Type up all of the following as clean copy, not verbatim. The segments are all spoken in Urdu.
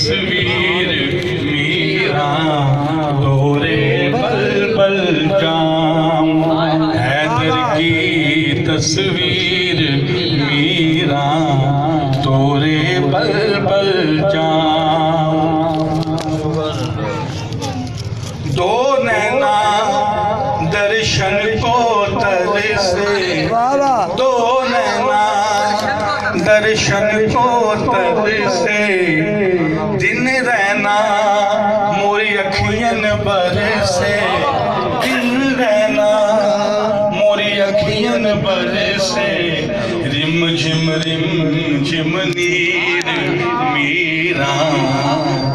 تصویر میرا دورے بلبل جام حیدر کی تصویر میرا دورے بلبل جام دو نینا درشن کو ترسے دو نینا درشن کو ترسے دن رہنا موری اکھین برسے دن رہنا موری اکھین برسے رم جھم نیر میرا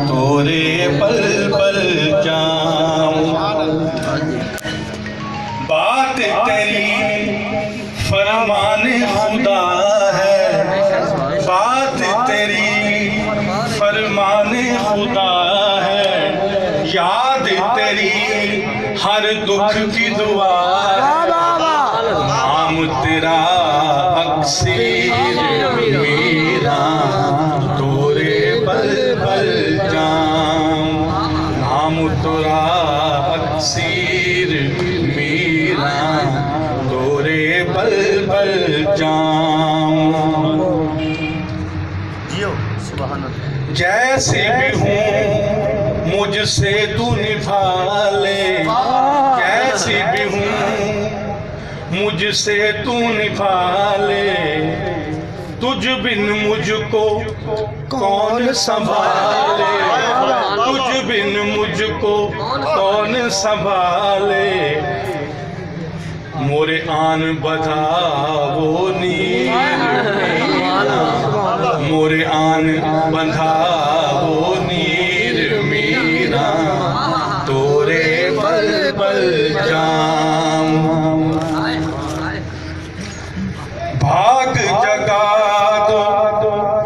تورے بلبل جام بات تیری فرمان خدا ہے بات تیری فرمان خدا ہے یاد تیری ہر دکھ کی دعا ہے نام تیرا اکسیر میرا تورے بلبل جام نام تیرا اکسیر میرا تورے بلبل جام جیسے بھی ہوں مجھ سے تو نبھا لے جیسے بھی ہوں مجھ سے تو نبھا لے تجھ بن مجھ کو کون سنبھالے تجھ بن مجھ کو کون سنبھالے مورے آن بدھا وہ نیر مورے آن بندھا وہ نیر میرا تورے بلبل جام بھاگ جگا دو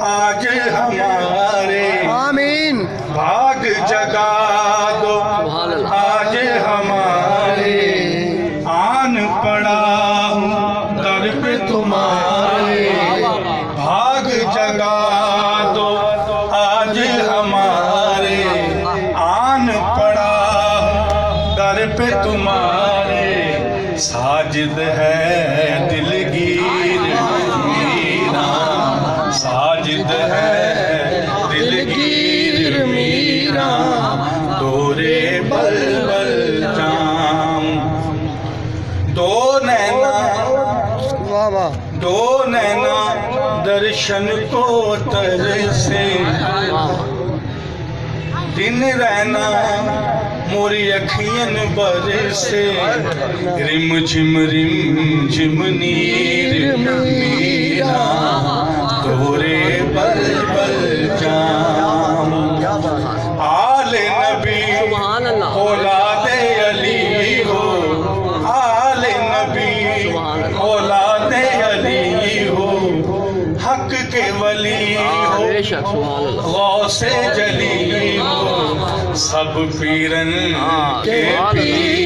آج ہمارے آمین بھاگ جگا دو آج ہمارے آن پڑا در پہ تمہارے بھاگ جگا دو آج ہمارے آن پڑا در پہ تمہارے ساجد ہے دلگیر میرا ساجد ہے دلگیر میرا تورے بلبل جام دو نینا درشن کو ترسے دن رہنا موری اکھین برسے رم جھم نیر میرا تورے بلبل جام آل نبی اولاد علی ہو آل نبی اولاد علی ہو حق کے ولی ہو غوث جلی ہو سب پیرن کے پیر